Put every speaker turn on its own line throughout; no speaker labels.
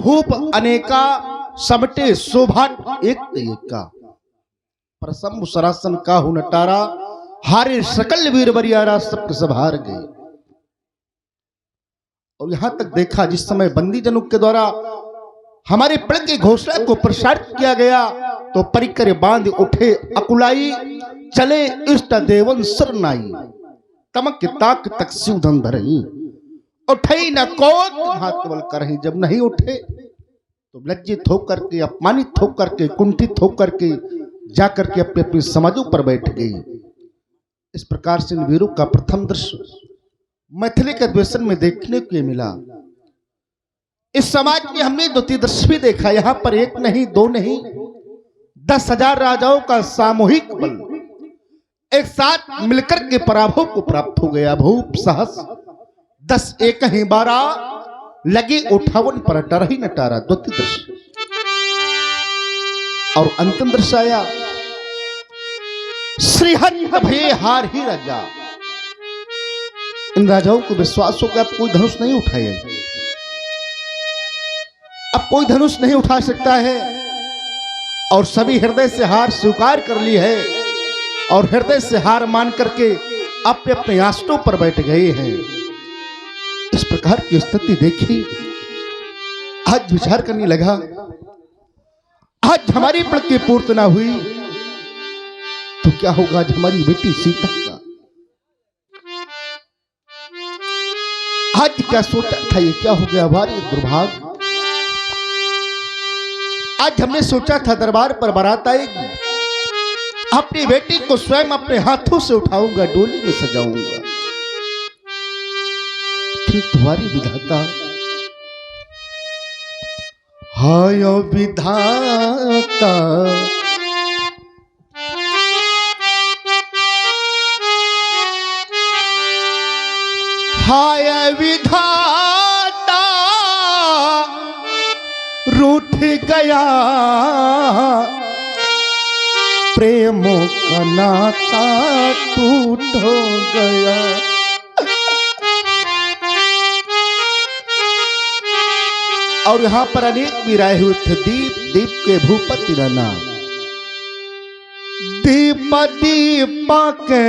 भूप अनेका समटे शोभा एक का प्रसम सरासन काहू नटारा हारे सकल वीर बरियारा सब सब हार गए। और यहां तक देखा जिस समय बंदी जनुक के द्वारा हमारे प्रण की घोषणा को प्रसारित किया गया तो परिकर बांध उठे अकुलाई चले इष्ट देवन सरनाई तमक ताक तक सिवधन धरही उठई न कोत हाथ बल करही। जब नहीं उठे तो लज्जित होकर के अपमानित होकर के कुंठित होकर के जाकर के अपने अपने समाजों पर बैठ गई। इस प्रकार से इन वीरों का प्रथम दृश्य मैथिली के अधिवेशन में देखने को मिला। इस समाज में हमने द्वितीय दृश्य भी देखा। यहां पर एक नहीं दो नहीं 10,000 राजाओं का सामूहिक बल एक साथ मिलकर के पराभव को प्राप्त हो गया। भूप सहस 10 एक ही 12 लगे 58 पर डर ही नटारा द्वितीय दृश्य। और अंतिम दृश्य आया श्रीहरि भय हार ही राजा। इन राजाओं को विश्वास हो गया अब कोई धनुष नहीं उठाए, अब कोई धनुष नहीं उठा सकता है और सभी हृदय से हार स्वीकार कर ली है और हृदय से हार मान करके अपने अपने आसनों पर बैठ गए हैं। इस प्रकार की स्थिति देखी आज विचार करने लगा आज हमारी प्रण की पूर्ति ना हुई तो क्या होगा आज हमारी बेटी सीता का। आज क्या सोचा था ये क्या हो गया हमारे दुर्भाग्य। आज हमने सोचा था दरबार पर बारात आएगी अपनी बेटी को स्वयं अपने हाथों से उठाऊंगा डोली में सजाऊंगा। फिर तुम्हारी विधाता हाय विधाता हाय विधाता रूठ गया प्रेमों का नाता टूट हो गया। और यहां पर अनेक वीराए हुए थे। दीप दीप के भूपति राना दीप दीपा के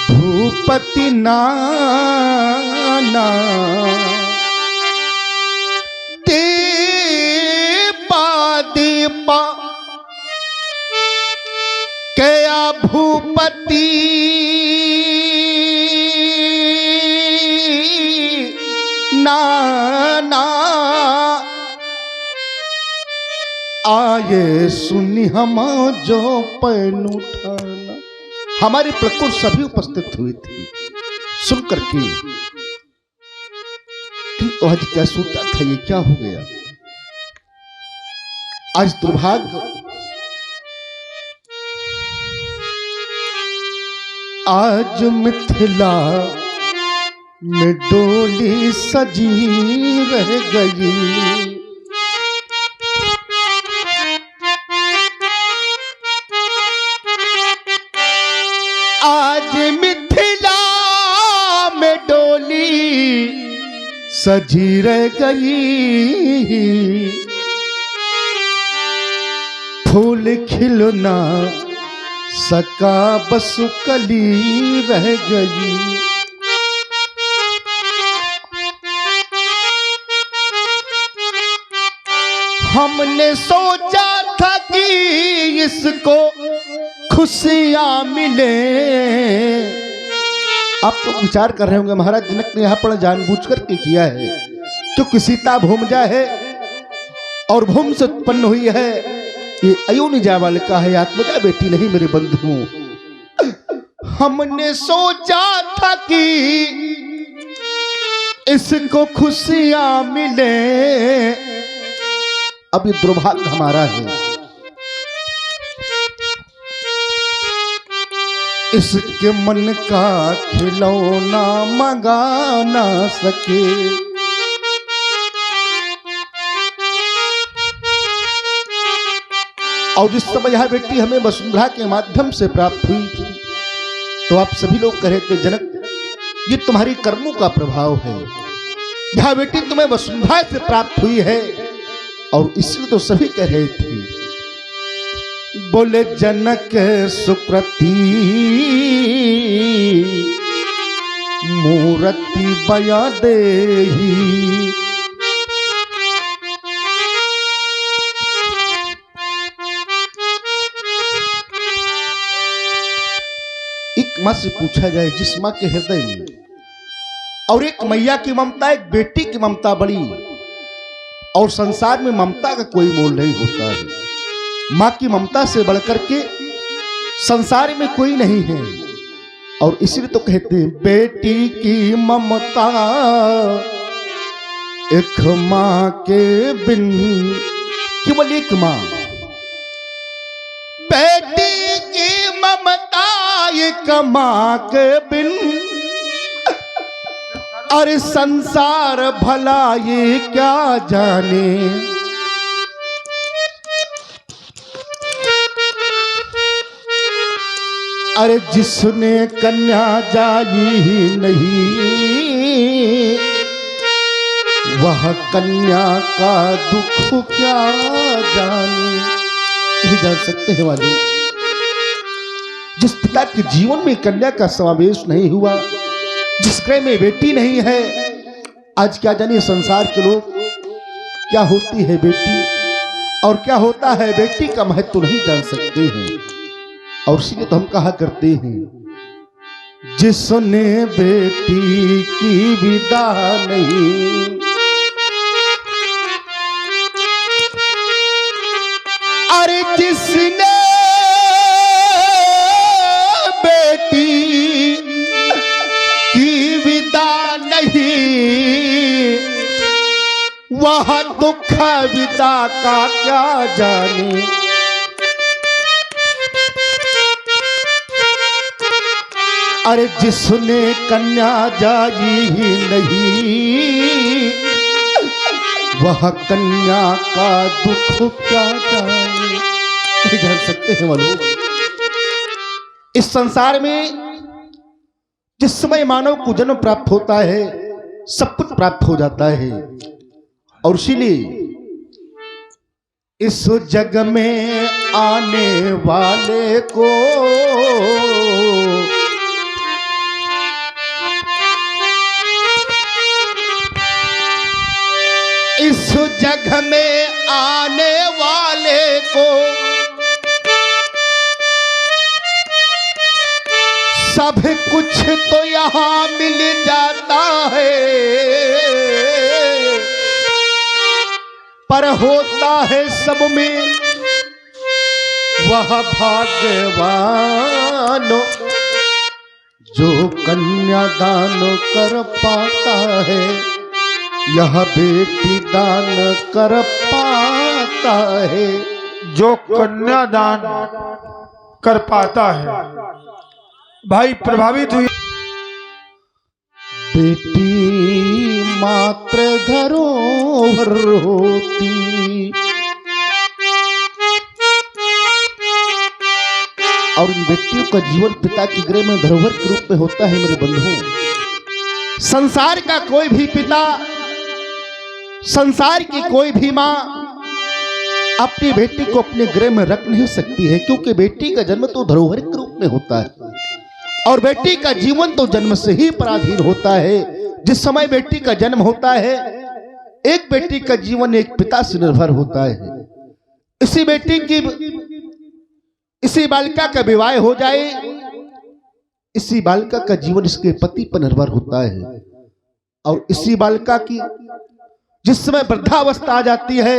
भूपति नाना दीपा दीपा क्या भूपति नाना आए सुनी हम जो पैन उठाना। हमारे प्रकुर सभी उपस्थित हुई थी सुन करके तो आज क्या सोचा था ये क्या हो गया। आज दुर्भाग्य आज मिथिला में डोली सजी रह गई। आज मिथिला में डोली सजी रह गई। फूल खिलना सका बस कली रह गई। हमने सोचा था कि इसको खुशियां मिले। आप तो विचार कर रहे होंगे महाराज जनक ने यहां पर जानबूझ करके किया है क्योंकि सीता भूमजा है और भूम से उत्पन्न हुई है। ये अयोनिजा वाले का है आत्मजा बेटी नहीं मेरे बंधु। हमने सोचा था कि इसको खुशियां मिले। अब ये दुर्भाग्य हमारा है। इसके मन का खिलौना मंगा ना सके। और जिस समय यह बेटी हमें वसुंधरा के माध्यम से प्राप्त हुई थी तो आप सभी लोग कहे थे जनक ये तुम्हारी कर्मों का प्रभाव है। यह बेटी तुम्हें वसुंधरा से प्राप्त हुई है और इसलिए तो सभी कह रहे थे, बोले जनक सुकृति मूर्ति बया देही। एक मां से पूछा जाए जिस मां के हृदय में और एक मैया की ममता, एक बेटी की ममता बड़ी, और संसार में ममता का कोई मोल नहीं होता है। मां की ममता से बढ़कर के संसार में कोई नहीं है। और इसलिए तो कहते हैं बेटी की ममता एक मां के बिन, केवल एक मां। बेटी की ममता एक मां के बिन, अरे संसार भला ये क्या जाने। अरे जिसने कन्या जाई ही नहीं, वह कन्या का दुख क्या जाने। नहीं जान सकते हैं वालों, जिस पिता के जीवन में कन्या का समावेश नहीं हुआ, जिस गृह में बेटी नहीं है, आज क्या जानिए संसार के लोग क्या होती है बेटी और क्या होता है बेटी का महत्व नहीं जान सकते हैं। और इसलिए तो हम कहा करते हैं, जिसने बेटी की विदा नहीं, अरे जिसने बेटी की विदा नहीं, वह दुख विदा का क्या जाने। अरे जिसने कन्या जाई ही नहीं, वह कन्या का दुख क्या जाने। नहीं जान सकते हैं वो लोग। इस संसार में जिस समय मानव को जन्म प्राप्त होता है, सब कुछ प्राप्त हो जाता है। और इसीलिए इस जग में आने वाले को इस जग में आने वाले को सब कुछ तो यहाँ मिल जाता है, पर होता है सब में वह भाग्यवान जो कन्यादान कर पाता है। यह बेटी दान कर पाता है,
जो कन्यादान कर पाता है। भाई प्रभावित हुई।
बेटी मात्र धरोहर होती, और इन बेटियों का जीवन पिता के गृह में धरोहर के रूप में होता है। मेरे बंधुओं, संसार का कोई भी पिता, संसार की कोई भी मां अपनी बेटी को अपने गृह में रख नहीं सकती है, क्योंकि बेटी का जन्म तो धरोहर के रूप में होता है और बेटी का जीवन तो जन्म से ही पराधीन होता है। जिस समय बेटी का जन्म होता है, एक बेटी का जीवन एक पिता से निर्भर होता है। इसी बेटी की, इसी बालिका का विवाह हो जाए, इसी बालिका का जीवन इसके पति पर निर्भर होता है। और इसी बालिका की जिस समय वृद्धावस्था आ जाती है,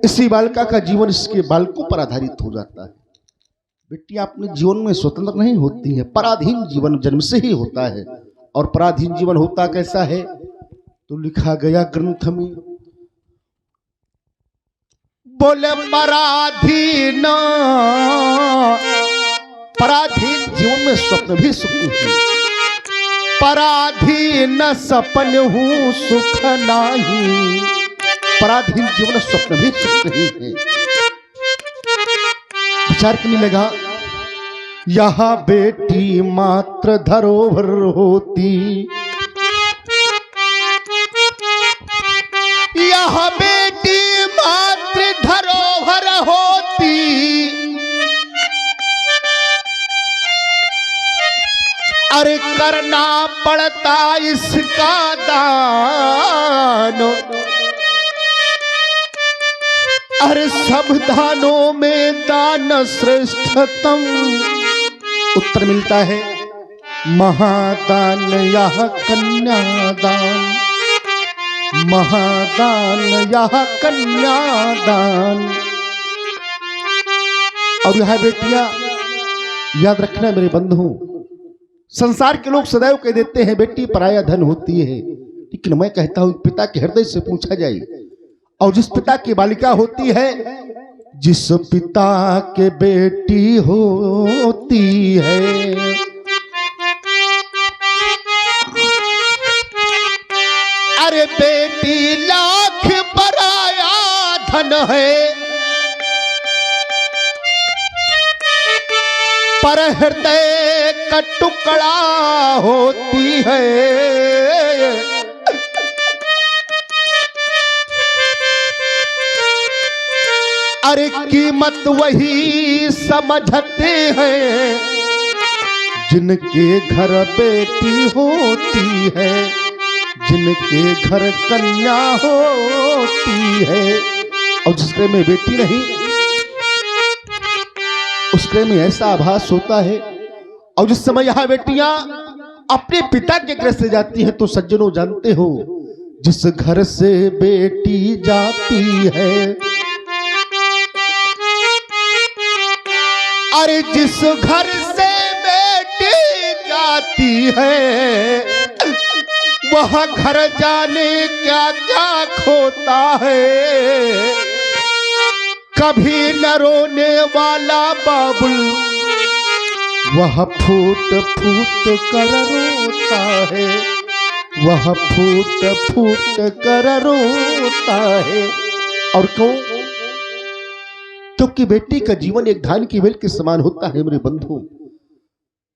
इसी बालिका का जीवन इसके बालकों पर आधारित हो जाता है। बेटियां अपने जीवन में स्वतंत्र नहीं होती है, पराधीन जीवन जन्म से ही होता है। और पराधीन जीवन होता कैसा है, तो लिखा गया ग्रंथ में, बोले पराधीन, पराधीन जीवन में स्वप्न भी सुख है, पराधीन सपन हूं सुख नाही। पराधीन जीवन स्वप्न भी सुख नहीं है। विचार करने लगा, यह बेटी मात्र धरोहर होती, यह बेटी मातृ धरोहर होती, अरे करना पड़ता इसका दान। अरे सब दानों में दान श्रेष्ठतम। उत्तर मिलता है महादान यह कन्यादान, महादान यह कन्यादान। और यह बेटियां याद रखना मेरे बंधु, संसार के लोग सदैव कह देते हैं बेटी पराया धन होती है, लेकिन मैं कहता हूं पिता के हृदय से पूछा जाए, और जिस पिता की बालिका होती है, जिस पिता के बेटी होती है, अरे बेटी लाख पराया धन है, पर हृदय का टुकड़ा होती है। अरे कीमत वही समझते हैं जिनके घर बेटी होती है, जिनके घर कन्या होती है। और जिस घर में बेटी नहीं, उस घर में ऐसा आभास होता है। और जिस समय यहां बेटियां अपने पिता के घर से जाती हैं, तो सज्जनों जानते हो, जिस घर से बेटी जाती है, अरे जिस घर से बेटी जाती है, वह घर जाने क्या क्या खोता है। कभी न रोने वाला बाबुल वह फूट फूट कर रोता है, वह फूट फूट कर रोता है। और क्यों? क्योंकि बेटी का जीवन एक धान की बेल के समान होता है मेरे बंधु।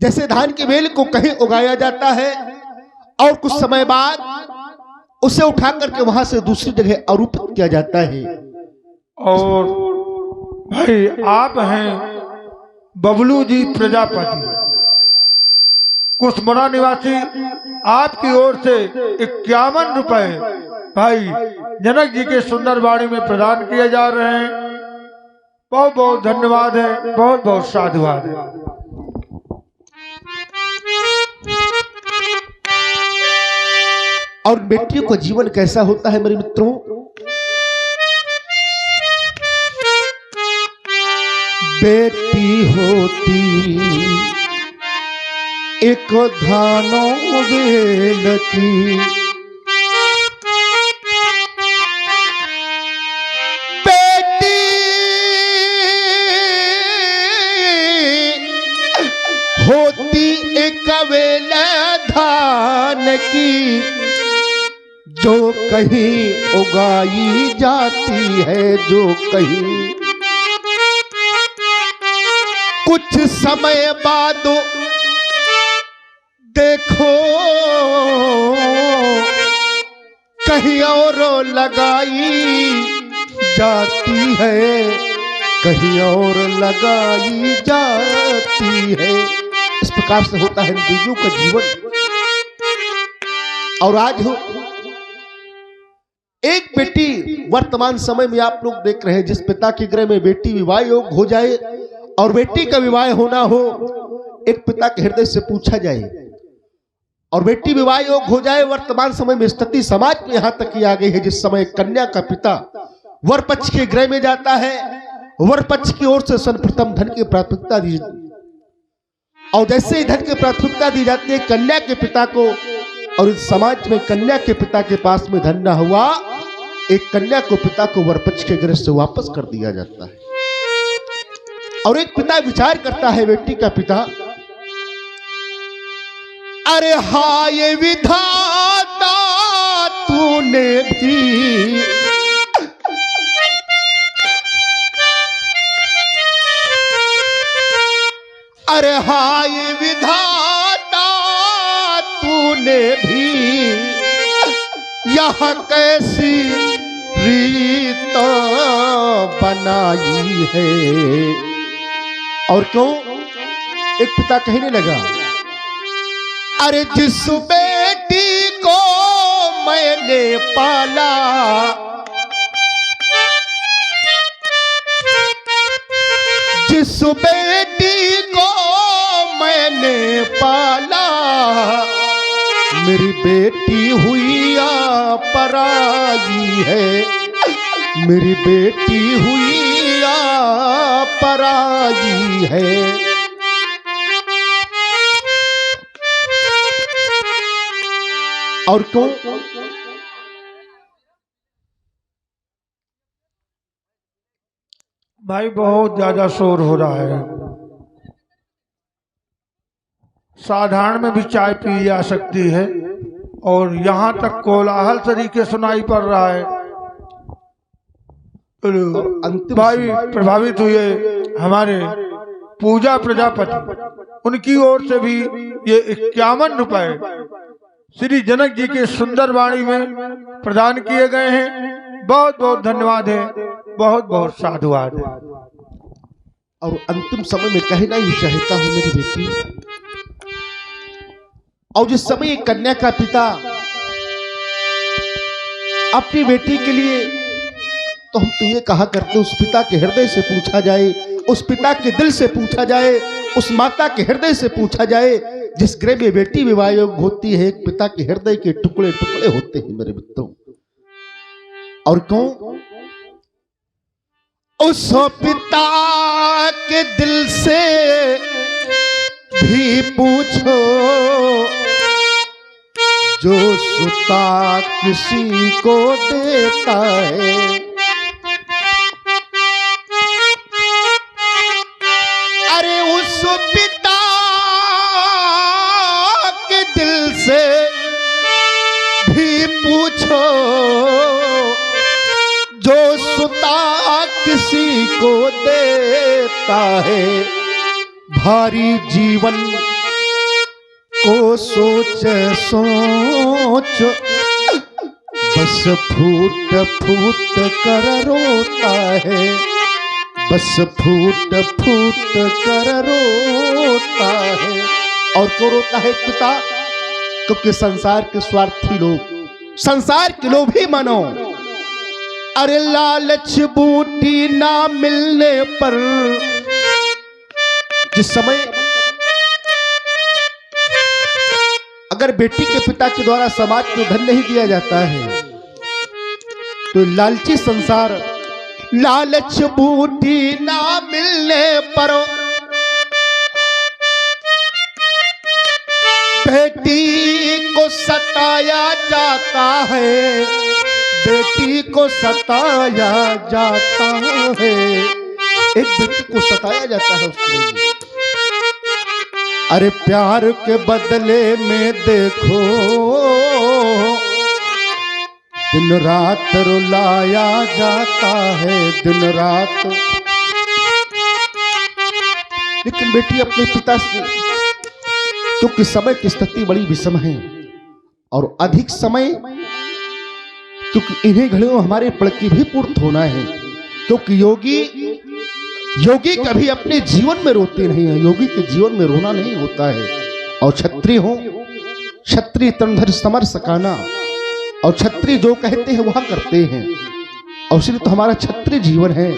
जैसे धान की बेल को कहीं उगाया जाता है और कुछ समय बाद उसे उठा करके वहां से दूसरी जगह आरोपित किया जाता है।
और भाई आप हैं बबलू जी प्रजापति, कुसमुरा निवासी, आपकी ओर से 51 रुपए भाई जनक जी के सुंदर वाणी में प्रदान किए जा रहे हैं। बहुत बहुत धन्यवाद है, बहुत बहुत साधुवाद है।
और बेटियों का जीवन कैसा होता है मेरे मित्रों? बेटी होती एक धानो बेल की, बेटी होती एक बेल धान की, जो कहीं उगाई जाती है, जो कहीं कुछ समय बाद देखो कहीं और लगाई जाती है, कहीं और लगाई जाती है। इस प्रकार से होता है बीजों का जीवन। और आज हो एक बेटी, वर्तमान समय में आप लोग देख रहे हैं, जिस पिता के गृह में बेटी विवाह योग्य हो जाए और बेटी का विवाह होना हो, एक पिता के हृदय से पूछा जाए और बेटी विवाह योग्य हो जाए। वर्तमान समय में स्थिति समाज में यहां तक की आ गई है, जिस समय कन्या का पिता वर पक्ष के गृह में जाता है, वर पक्ष की ओर से सर्वप्रथम धन की प्राथमिकता दी, और जैसे ही धन की प्राथमिकता दी जाती है कन्या के पिता को, और इस समाज में कन्या के पिता के पास में धन न हुआ, एक कन्या को पिता को वर पक्ष के गृह से वापस कर दिया जाता है। और एक पिता विचार करता है, बेटी का पिता, अरे हाय विधाता तूने भी अरे हाय विधाता तूने भी यह कैसी रीत बनाई है। और क्यों एक पिता कहने लगा, अरे जिस बेटी को मैंने पाला, जिस बेटी को मैंने पाला, मेरी बेटी हुई पराई है, मेरी बेटी हुई पराई है। और क्यों
भाई बहुत ज्यादा शोर हो रहा है। साधारण में भी चाय पी जा सकती है और यहाँ तक कोलाहल तरीके सुनाई पड़ रहा है।
अंतिम
भाई प्रभावित हुए हमारे पूजा प्रजापति, उनकी ओर से भी ये 51 रुपए श्री जनक जी के सुंदर वाणी में प्रदान किए गए हैं। बहुत बहुत धन्यवाद है, बहुत बहुत साधुवाद है।
और अंतिम समय में कहना ही चाहता हूं मेरी बेटी, और जिस समय कन्या का पिता अपनी बेटी के लिए, तो हम तो ये कहा करते उस पिता के हृदय से पूछा जाए, उस पिता के दिल से पूछा जाए, उस माता के हृदय से पूछा जाए, जिस गृह में बेटी विवाह योग होती है, एक पिता के हृदय के टुकड़े टुकड़े होते हैं मेरे मित्रों। और क्यों उस पिता के दिल से भी पूछो, जो सुता किसी को देता है। अरे उस पिता के दिल से भी पूछो, जो सुता किसी को देता है। भारी जीवन को सोच सोच बस फूट फूट कर रोता है, बस फूट फूट कर रोता है। और क्यों रोता है पिता? क्योंकि संसार के स्वार्थी लोग, संसार के लोभी मानो, अरे लालच बूटी ना मिलने पर, जिस समय अगर बेटी के पिता के द्वारा समाज को धन नहीं दिया जाता है, तो लालची संसार, लालच बूटी ना मिलने पर बेटी को सताया जाता है, बेटी को सताया जाता है। एक बेटी को सताया जाता है उसके लिए। अरे प्यार के बदले में देखो दिन रात रुलाया जाता है, दिन रात। लेकिन बेटी अपने पिता से, क्योंकि समय की स्थिति बड़ी विषम है और अधिक समय, क्योंकि इन्हीं घड़ियों हमारे पड़ की भी पूर्त होना है। क्योंकि योगी कभी अपने जीवन में रोते नहीं है, योगी के जीवन में रोना नहीं होता है। और क्षत्रिय हो, क्षत्रिय तनधर समर सकाना, और क्षत्रिय जो कहते हैं वह करते हैं, और इसलिए तो हमारा क्षत्रिय जीवन है।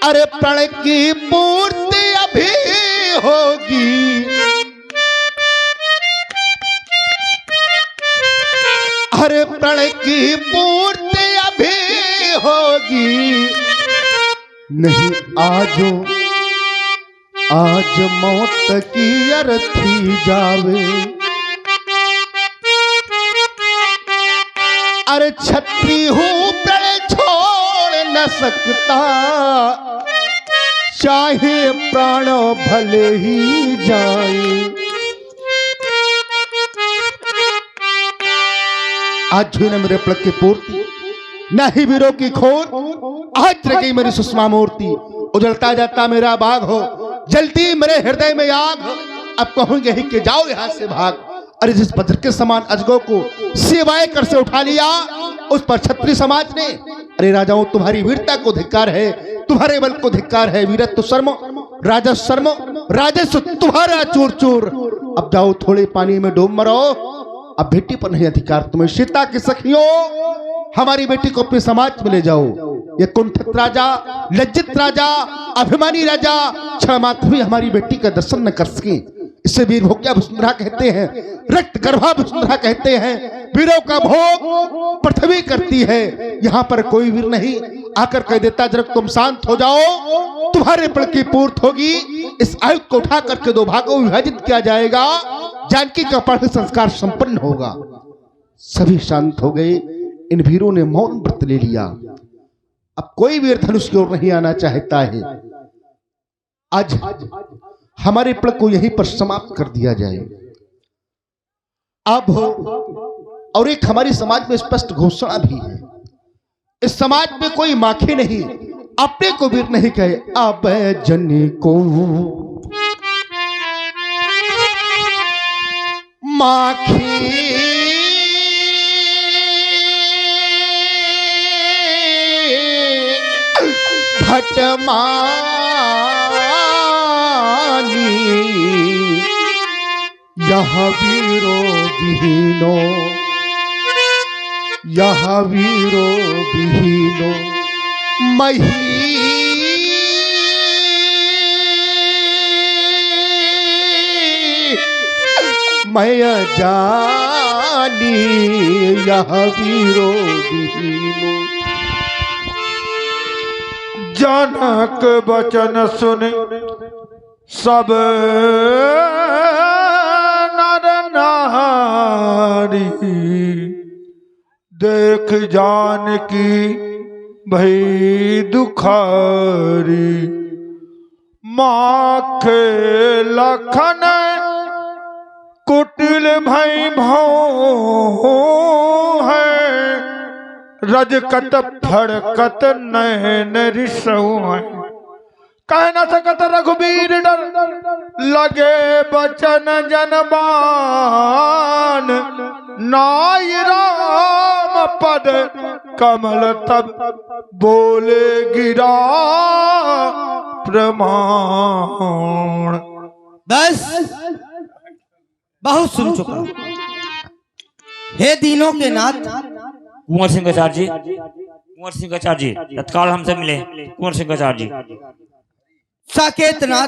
अरे प्रण की पूर्ति अभी होगी, अरे प्रण की पूर्ति अभी होगी, नहीं आज मौत की अर्थी जावे। अरे छत्री हूं प्रण छोड़ न सकता, चाहे प्राण भले ही जाए। आज हुई न मेरे प्लग की पूर्ति, न ही वीरों की खोर, आज रह गई मेरी सुषमा मूर्ति। उजलता जाता मेरा बाग हो, जलती मेरे हृदय में आग हो, अब कहूंगे ही कि जाओ यहां से भाग। अरे जिस बद्र के समान अजगो को सिवाय कर से उठा लिया, उस पर क्षत्रिय समाज ने, अरे राजाओं तुम्हारी वीरता को धिक्कार है, तुम्हारे बल को धिक्कार है, वीरत्व शर्म, राजस शर्म, राजस्व तुम्हारा चूर चूर। अब जाओ थोड़े पानी में डूब मरो, अब बेटी पर नहीं अधिकार तुम्हें। सीता की सखियों, हमारी बेटी को अपने समाज में ले जाओ। ये कुंठित राजा, लज्जित राजा, अभिमानी राजा क्षण मात्र भी हमारी बेटी का दर्शन न कर सके। इसे वीर भोग्या वसुंधरा कहते हैं, रक्त गर्भा वसुंधरा कहते हैं। वीरों का भोग पृथ्वी करती है, यहाँ पर कोई वीर नहीं आकर कह देता जरा तुम शांत हो जाओ, तुम्हारे पल की पूर्त होगी। इस आयु को उठा करके दो भागों में विभाजित किया जाएगा, जानकी का पढ़ संस्कार संपन्न होगा। सभी शांत हो गए। इन वीरों ने मौन व्रत ले लिया। अब कोई वीर धनुष की ओर नहीं आना चाहता है। आज हमारे पल को यहीं पर समाप्त कर दिया जाए। अब और एक हमारी समाज में स्पष्ट घोषणा भी है, इस समाज में कोई माखी नहीं, अपने को वीर नहीं कहे। अब जन को माखी भटमानी, यह वीरो विहीनो, यह वीरो विहीनो मही मैं जानी, यह वीरो विहीनो।
जनक बचन सुने सब नर नारी, देख जान की भई दुखारी। माखे लखन कुटिल भई भौ है, रजकत फड़कत नैन रिसौ है। कह न सकत रघुबीर डर, लगे बचन जनबान। नाय राम पद कमल तब बोले गिरा प्रमाण।
बस बहुत सुन चुका हूं। हे दीनों के नाथ
कुंवर सिंह आचार्य जी, कुंवर सिंह आचार्य जी तत्काल हमसे मिले। कुंवर सिंह आचार्य जी,
साकेत नाथ